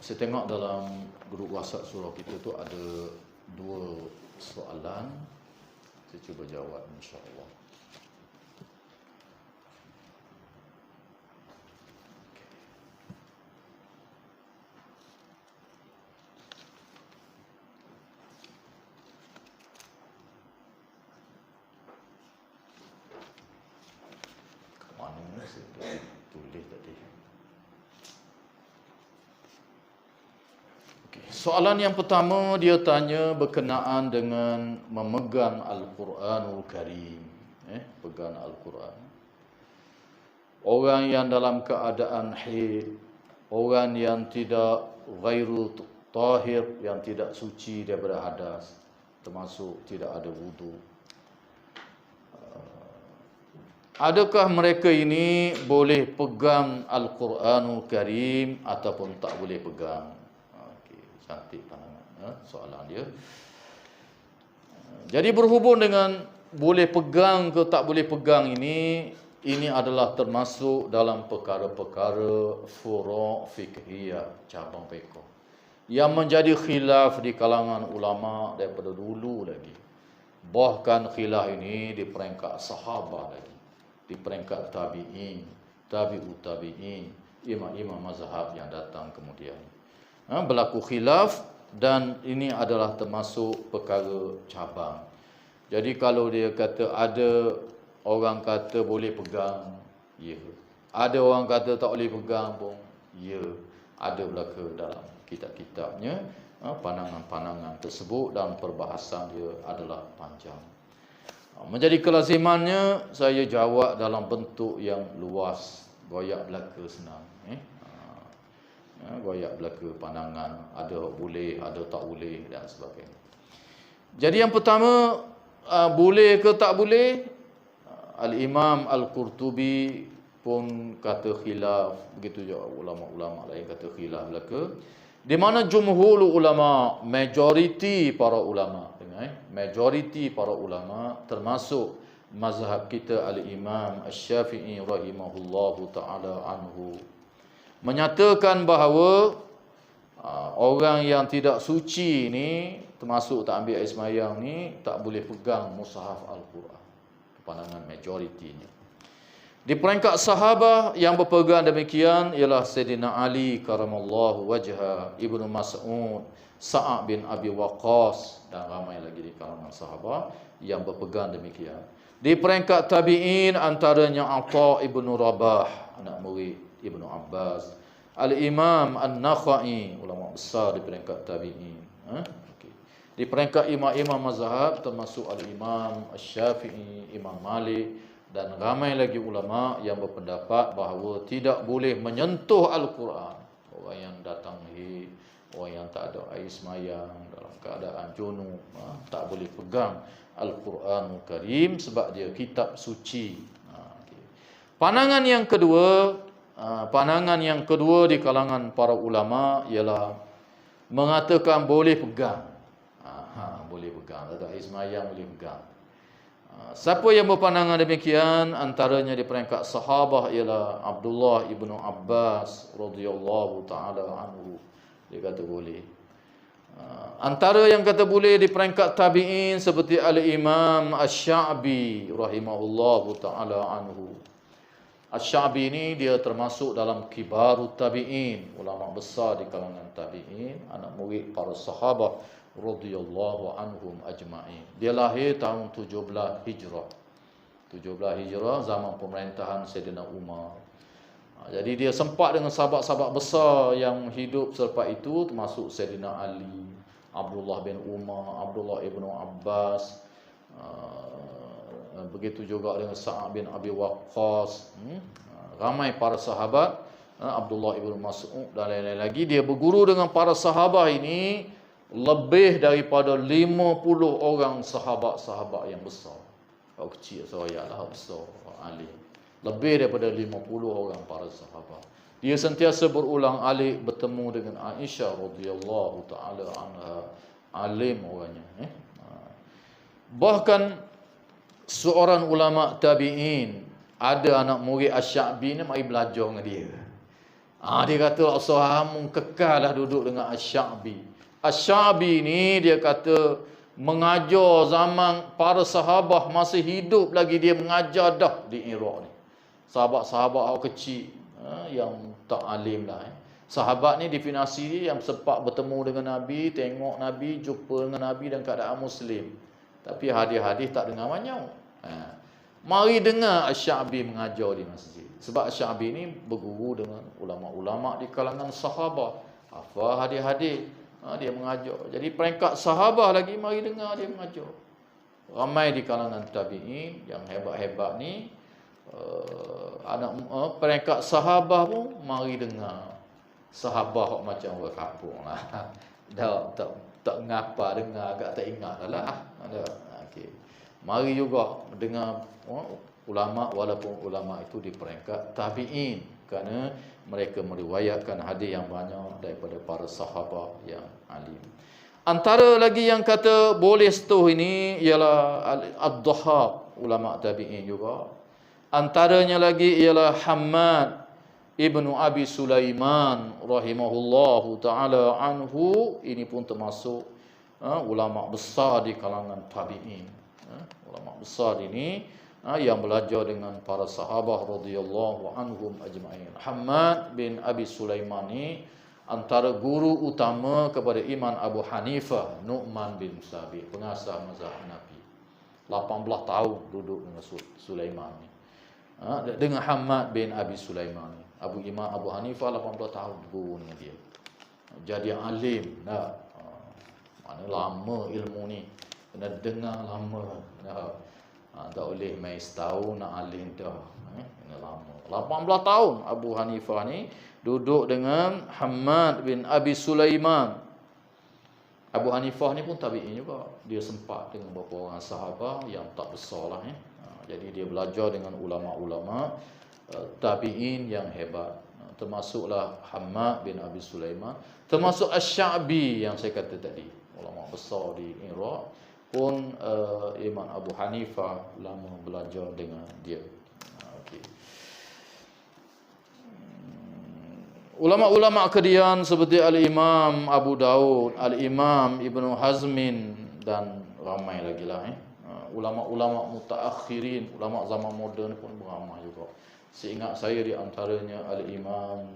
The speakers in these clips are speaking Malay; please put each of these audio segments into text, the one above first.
Saya tengok dalam grup WhatsApp surah kita tu ada 2 soalan. Saya cuba jawab insya-Allah. Mana saya tulis tadi. Soalan yang pertama dia tanya berkenaan dengan memegang Al-Quranul Karim. Pegang Al-Quran. Orang yang dalam keadaan haid, orang yang tidak ghairu tahir, yang tidak suci daripada hadas, termasuk tidak ada wudu. Adakah mereka ini boleh pegang Al-Quranul Karim ataupun tak boleh pegang? Cantik pandangan soalan dia. Jadi berhubung dengan boleh pegang ke tak boleh pegang ini adalah termasuk dalam perkara-perkara furu' fiqhiyah, cabang fiqh, yang menjadi khilaf di kalangan ulama daripada dulu lagi. Bahkan khilaf ini di peringkat sahabat lagi, di peringkat tabi'in, tabi'ut tabi'in, imam-imam mazhab yang datang kemudian. Berlaku khilaf dan ini adalah termasuk perkara cabang. Jadi kalau dia kata ada orang kata boleh pegang, ya. Ada orang kata tak boleh pegang pun, ya. Ada belaka dalam kitab-kitabnya pandangan-pandangan tersebut dan perbahasan dia adalah panjang. Menjadi kelazimannya saya jawab dalam bentuk yang luas, goyak belaka senang. Goyak belaka pandangan, ada boleh, ada tak boleh dan sebagainya. Jadi yang pertama, boleh ke tak boleh? Al-Imam Al-Qurtubi pun kata khilaf, begitu juga ulama-ulama lain kata khilaf belaka. Di mana jumhur ulama, majoriti para ulama, majoriti para ulama termasuk mazhab kita Al-Imam Asy-Syafi'i rahimahullahu taala anhu, menyatakan bahawa orang yang tidak suci ni, termasuk tak ambil air semayang ni, tak boleh pegang mushaf Al-Quran. Pandangan majoritinya. Di peringkat sahabat yang berpegang demikian ialah Sayyidina Ali karamallahu wajhah, Ibnu Mas'ud, Sa'ad bin Abi Waqqas dan ramai lagi di kalangan sahabat yang berpegang demikian. Di peringkat tabi'in antaranya Atha ibnu Rabah, anak murid Ibnu Abbas, Al-Imam An-Nakhai, ulama besar di peringkat tabi'in. Di peringkat imam-imam mazhab termasuk Al-Imam Asy-Syafi'i, Imam Malik dan ramai lagi ulama yang berpendapat bahawa tidak boleh menyentuh Al-Quran. Orang yang datang haid, orang yang tak ada air semayang, dalam keadaan junub, tak boleh pegang Al-Quranul Karim sebab dia kitab suci. Pandangan yang kedua di kalangan para ulama ialah mengatakan boleh pegang. Boleh pegang, tak ada air semayang boleh pegang. Siapa yang berpandangan demikian antaranya di peringkat sahabat ialah Abdullah ibnu Abbas radhiyallahu taala anhu. Dia kata boleh. Antara yang kata boleh di peringkat tabi'in seperti Al-Imam Asy-Sya'bi rahimahullahu taala anhu. Asy-Sya'bi ini dia termasuk dalam kibarut tabi'in, ulama besar di kalangan tabi'in, anak murid para sahabat radhiyallahu anhum ajma'in. Dia lahir tahun 17 Hijrah. 17 Hijrah zaman pemerintahan Sayyidina Umar. Jadi dia sempat dengan sahabat-sahabat besar yang hidup selepas itu, termasuk Sayyidina Ali, Abdullah bin Umar, Abdullah ibnu Abbas, begitu juga dengan Sa'ad bin Abi Waqqas, ramai para sahabat, Abdullah ibnu Mas'ud dan lain-lain lagi. Dia berguru dengan para sahabat ini, lebih daripada 50 orang sahabat-sahabat yang besar. Kalau kecil saya lah besar, alim. Lebih daripada 50 orang para sahabat. Dia sentiasa berulang alik bertemu dengan Aisyah radhiyallahu taala anha, alim orangnya. Bahkan seorang ulama tabi'in, ada anak murid Asy-Sya'bi ni mari belajar dengan dia. Dia kata Sahamun kekal lah duduk dengan Asy-Sya'bi. Asy-Sya'bi ni dia kata mengajar zaman para sahabat masih hidup lagi, dia mengajar dah di Iraq ni. Sahabat-sahabat awak kecil yang tak alim lah. Sahabat ni definisi dia yang sempat bertemu dengan Nabi, tengok Nabi, jumpa dengan Nabi dan keadaan Muslim. Tapi hadis-hadis tak dengar banyak. Mari dengar Asy-Sya'bi mengajar di masjid. Sebab Asy-Sya'bi ni berguru dengan ulama-ulama di kalangan sahabat. Hafal hadis-hadis. Dia mengajar. Jadi peringkat sahabat lagi, mari dengar dia mengajar. Ramai di kalangan tabi'in yang hebat-hebat ni, peringkat sahabat pun mari dengar. Sahabat macam orang kampung lah. Tak ngapa dengar, agak tak ingat lah. Okay. Mari juga dengar ulama, walaupun ulama itu di peringkat tabi'in, kerana mereka meriwayatkan hadis yang banyak daripada para sahabat yang alim. Antara lagi yang kata boleh setuh ini ialah Ad-Dhahhak, ulama tabi'in juga. Antaranya lagi ialah Hammad Ibnu Abi Sulaiman rahimahullahu ta'ala anhu. Ini pun termasuk ulama besar di kalangan tabi'in. Ulama besar ini yang belajar dengan para sahabat radhiyallahu anhum ajma'in. Hammad bin Abi Sulaiman ni antara guru utama kepada Imam Abu Hanifah, Nu'man bin Sabit, pengasas mazhab Hanafi. 18 tahun duduk dengan Sulaiman ni. Dengan Hammad bin Abi Sulaiman ni. Imam Abu Hanifah 18 tahun guru dengan dia. Jadi alim dah. Mana lama ilmu ni. Kena dengar lama. Tak boleh main setahun nak alim dah. Kena lama. 18 tahun Abu Hanifah ni duduk dengan Hammad bin Abi Sulaiman. Abu Hanifah ni pun tabi'in juga. Dia sempat dengan beberapa orang sahabat yang tak besar lah. Jadi dia belajar dengan ulama-ulama tabi'in yang hebat. Termasuklah Hammad bin Abi Sulaiman. Termasuk Asy-Sya'bi yang saya kata tadi. Ulama besar di Iraq. Pun Imam Abu Hanifah lama belajar dengan dia. Okay. Ulama-ulama kedian seperti Al-Imam Abu Daud, Al-Imam Ibnu Hazmin dan ramai lagi lah. Ulama-ulama mutaakhirin, ulama zaman moden pun beramai juga. Seingat saya di antaranya Al-Imam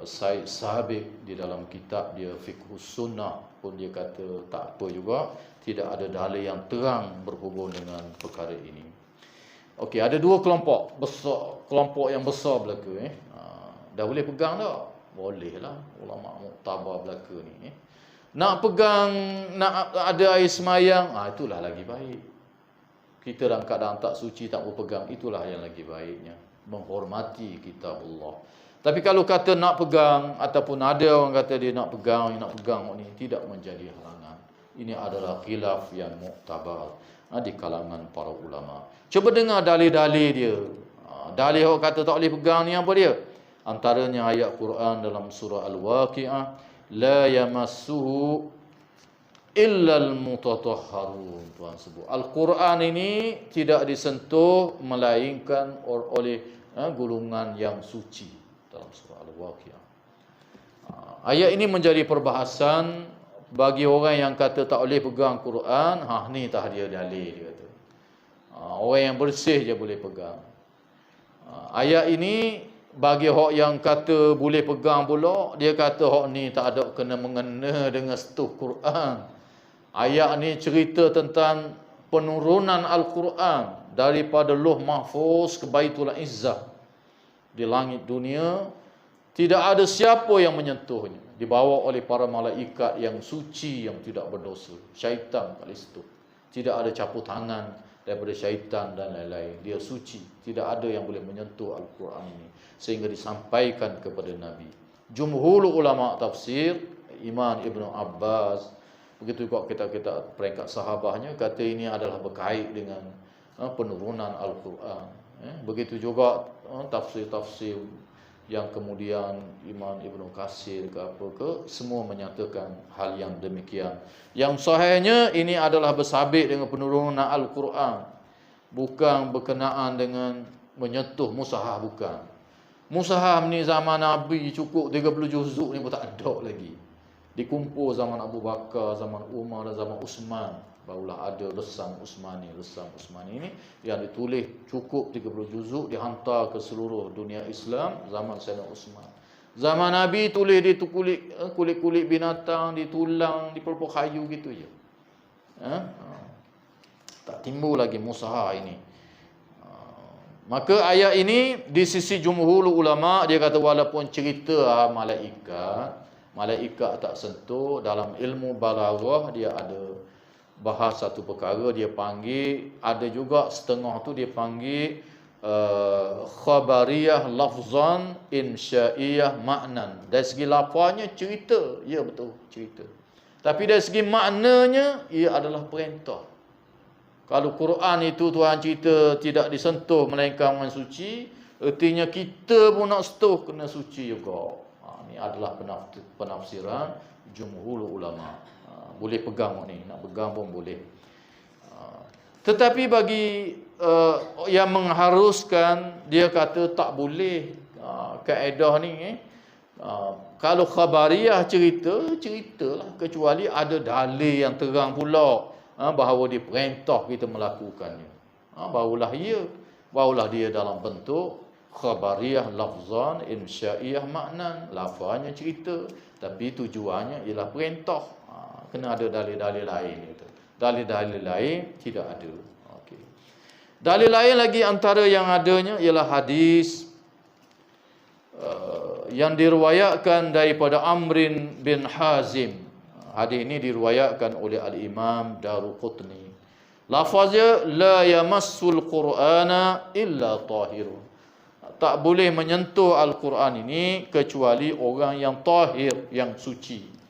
Said Sabiq di dalam kitab dia Fiqhus Sunnah pun dia kata tak apa juga, tidak ada dalil yang terang berhubung dengan perkara ini. Okey, ada dua kelompok besar, kelompok yang besar belaka. Dah boleh pegang tak? Boleh lah, ulama muktabar belaka ni. Nak pegang, nak ada air semayang, itulah lagi baik. Kita dalam keadaan tak suci, tak berpegang, itulah yang lagi baiknya. Menghormati kitab Allah. Tapi kalau kata nak pegang, ataupun ada orang kata dia nak pegang ni, tidak menjadi halangan. Ini adalah khilaf yang muktabar di kalangan para ulama. Cuba dengar dalil-dalil dia. Dalil orang kata tak boleh pegang ni apa dia? Antaranya ayat Quran dalam surah Al-Waqi'ah, la yamassuhu illal mutatahharun. Tuhan sebut Al-Quran ini tidak disentuh melainkan oleh golongan yang suci. Dalam surah Al-Waqi'ah. Ayat ini menjadi perbahasan bagi orang yang kata tak boleh pegang Quran. Ni tah dia dalil, dia kata. Orang yang bersih je boleh pegang. Ayat ini bagi hak yang kata boleh pegang pula, dia kata hak ni tak ada kena mengena dengan setuh Quran. Ayat ni cerita tentang penurunan Al-Quran daripada Lauh Mahfuz ke Baitul Izzah di langit dunia. Tidak ada siapa yang menyentuhnya, dibawa oleh para malaikat yang suci, yang tidak berdosa. Syaitan kat situ, tidak ada campur tangan daripada syaitan dan lain-lain. Dia suci, tidak ada yang boleh menyentuh Al-Quran ini, sehingga disampaikan kepada Nabi. Jumhur ulama tafsir, Imam Ibnu Abbas, begitu juga kita peringkat sahabatnya, kata ini adalah berkait dengan penurunan Al-Quran. Begitu juga tafsir-tafsir yang kemudian Imam Ibnu Katsir ke apa ke, semua menyatakan hal yang demikian. Yang sahihnya ini adalah bersabit dengan penurunan Al-Quran, bukan berkenaan dengan menyentuh mushaf, bukan. Musahaf ni zaman Nabi cukup 30 juzuk ni pun tak ada lagi. Dikumpul zaman Abu Bakar, zaman Umar dan zaman Uthman. Barulah ada Resam Uthmani. Resam Uthmani ni yang ditulis cukup 30 juzuk, dihantar ke seluruh dunia Islam zaman Sayyidina Uthman. Zaman Nabi tulis di kulit-kulit binatang, di tulang, di pelupuk kayu gitu je. Tak timbul lagi mushaf ini. Maka ayat ini di sisi jumhur ulama dia kata walaupun cerita malaikat tak sentuh, dalam ilmu balaghah dia ada bahas satu perkara dia panggil, ada juga setengah tu dia panggil khabariyah lafzan, insya'iyah maknan. Dari segi lafaznya cerita, ya betul cerita. Tapi dari segi maknanya ia adalah perintah. Kalau Quran itu Tuhan cerita tidak disentuh melainkan orang suci, artinya kita pun nak sentuh kena suci juga. Ini adalah penafsiran jumhur ulama. Boleh pegang ni, nak pegang pun boleh. Tetapi bagi yang mengharuskan, dia kata tak boleh kaedah ni. Kalau khabariyah ceritalah, kecuali ada dalil yang terang pula bahawa diperintah kita melakukannya. Barulah dia dalam bentuk khabariyah lafzan, insya'iyah maknan. Lafaznya cerita, tapi tujuannya ialah perintah. Kena ada dalil-dalil lain itu. Dalil-dalil lain tidak ada. Okey. Dalil lain lagi antara yang adanya ialah hadis yang diriwayatkan daripada Amrin bin Hazim. Hadis ini diriwayatkan oleh Al-Imam Daruqutni. Lafaznya la yamassul Qur'ana illa tahirun. Tak boleh menyentuh Al-Quran ini kecuali orang yang tahir, yang suci.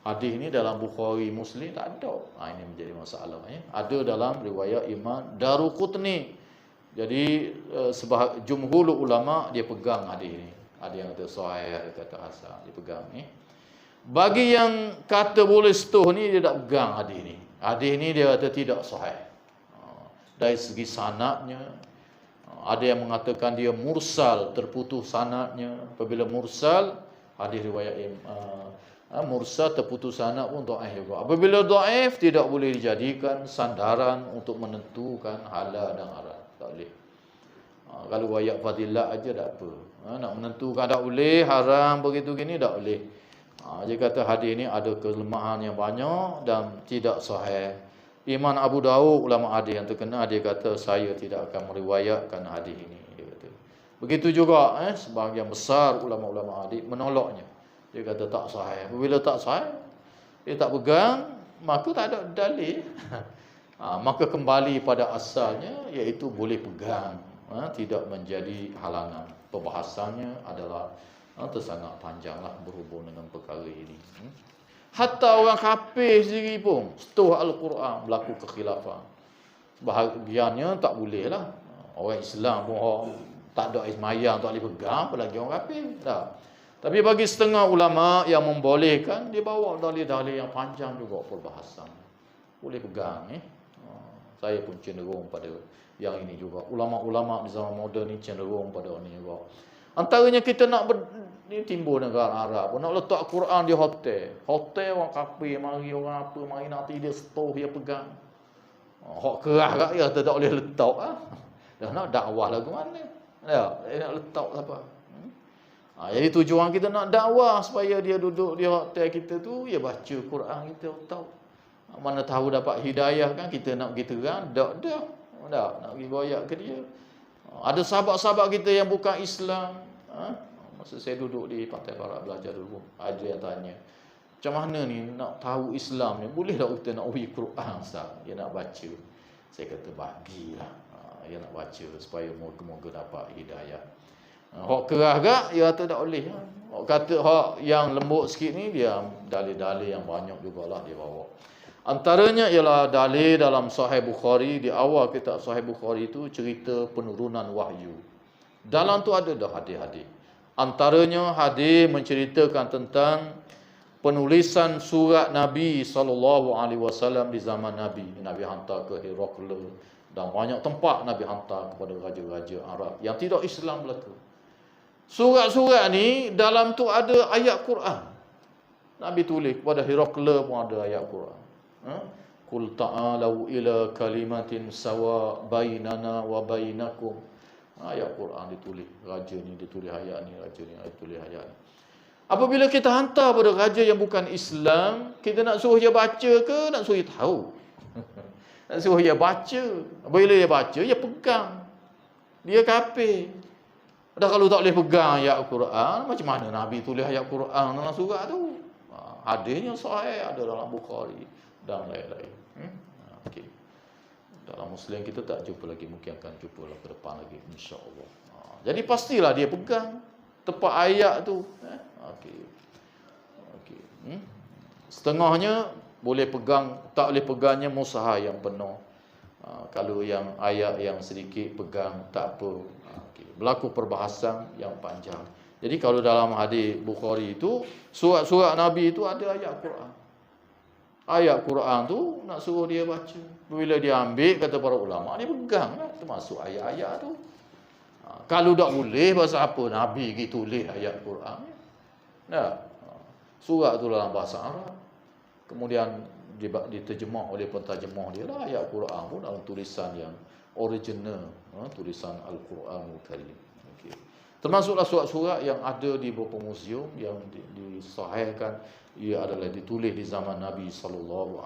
Hadis ini dalam Bukhari, Muslim tak ada. Ini menjadi masalah ya. Ada dalam riwayat Imam Daruqutni. Jadi jumhur ulama dia pegang hadis ini. Ada yang kata sahih, ada kata hasan, dia pegang ni. Bagi yang kata boleh setuh ni, dia tak pegang hadis ni. Hadis ni dia kata tidak sahih. Dari segi sanadnya, ada yang mengatakan dia mursal, terputus sanadnya. Apabila mursal, hadis riwayat mursal terputus sanad pun dhaif juga. Apabila dhaif, tidak boleh dijadikan sandaran untuk menentukan halal dan haram. Tak boleh. Kalau riwayat fadilah aja tak apa. Nak menentukan tak boleh, haram begitu gini tak boleh. Dia kata hadis ini ada kelemahan yang banyak dan tidak sahih. Imam Abu Daud, ulama hadis yang terkenal, dia kata saya tidak akan meriwayatkan hadis ini. Dia kata. Begitu juga sebahagian besar ulama-ulama hadis menolaknya. Dia kata tak sahih. Bila tak sahih, dia tak pegang, maka tak ada dalil. Maka kembali pada asalnya, iaitu boleh pegang, tidak menjadi halangan. Perbahasannya adalah sangat panjanglah berhubung dengan perkara ini. Hatta orang kafir sendiri pun setuh Al-Quran berlaku kekhilafan. Sebahagiannya tak boleh lah. Orang Islam pun tak ada ismayang, tak boleh pegang, apalagi orang kafir. Tak. Tapi bagi setengah ulama yang membolehkan, dia bawa dalil-dalil yang panjang juga perbahasan. Boleh pegang. Saya pun cenderung pada yang ini juga. Ulama-ulama di zaman moden ni cenderung pada ini juga. Antaranya kita nak timbul negara Arab, nak letak Quran di hotel. Hotel orang kafir mari, orang apa mari nanti dia setuh, dia pegang. Hak kerah kat dia tak boleh letak Dah nak dakwah lagu mana? Nak letak apa? Jadi tujuan kita nak dakwah supaya dia duduk di hotel kita tu, dia baca Quran kita tahu. Mana tahu dapat hidayah kan, kita nak pergi terang, dak nak pergi goyak ke dia. Ada sahabat-sahabat kita yang bukan Islam. Masa saya duduk di Pantai Barat belajar dulu, ada yang tanya, macam mana ni nak tahu Islam ni? Boleh tak kita nak uji Quran Ustaz? Dia nak baca. Saya kata bagilah. Dia nak baca supaya moga-moga dapat hidayah. Hak kerah gak, dia kata tak boleh. Hak kata hak yang lembut sikit ni, dia dalil-dalil yang banyak jugalah dia bawa. Antaranya ialah dalil dalam Sahih Bukhari. Di awal kitab Sahih Bukhari itu cerita penurunan wahyu. Dalam tu ada dah hadis-hadis. Antaranya hadis menceritakan tentang penulisan surat Nabi SAW di zaman Nabi. Nabi hantar ke Herakle dan banyak tempat Nabi hantar kepada raja-raja Arab yang tidak Islam belaka. Surat-surat ni dalam tu ada ayat Quran. Nabi tulis kepada Herakle pun ada ayat Quran. Qul ta'alu ila kalimatin sawa bainana wa bainakum. Ayat Quran ditulis. Raja ni ditulis ayat ni, raja ni ditulis ayat ni. Apabila kita hantar pada raja yang bukan Islam, kita nak suruh dia baca ke nak suruh dia tahu? Nak suruh dia baca. Bila dia baca, dia pegang. Dia kafir. Dah kalau tak boleh pegang ayat Quran, macam mana Nabi tulis ayat Quran dalam surat tu? Hadisnya sahih, ada dalam Bukhari dan lain-lain. Okey. Dalam Muslim kita tak jumpa lagi, mungkin akan jumpa lah ke depan lagi, insya-Allah. Jadi pastilah dia pegang tepat ayat tu. Okey. Okey. Setengahnya boleh pegang, tak boleh pegangnya mushaf yang penuh. Kalau yang ayat yang sedikit pegang tak apa. Okey. Berlaku perbahasan yang panjang. Jadi kalau dalam hadis Bukhari itu, surat-surat Nabi itu ada ayat Quran. Ayat Quran tu nak suruh dia baca. Bila dia ambil, kata para ulama, dia pegang lah, termasuk ayat-ayat tu. Kalau tak boleh, bahasa apa Nabi pergi tulis ayat Quran? Nah, surat tu dalam bahasa Arab. Kemudian diterjemah oleh penterjemah dia lah ayat Quran pun dalam tulisan yang original, tulisan Al-Quranul Karim. Okey. Termasuklah surat-surat yang ada di beberapa museum yang disahihkan, ia adalah ditulis di zaman Nabi SAW,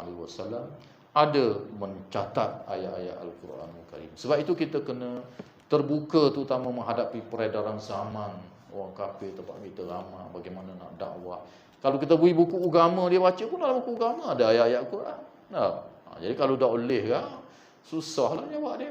ada mencatat ayat-ayat Al-Quranul Karim. Sebab itu kita kena terbuka, terutama menghadapi peredaran zaman orang kafir tempat kita ramai, bagaimana nak dakwah. Kalau kita beri buku agama dia baca pun, dalam buku agama ada ayat-ayat Quran. Jadi kalau dah oleh kan, susahlah jawab dia.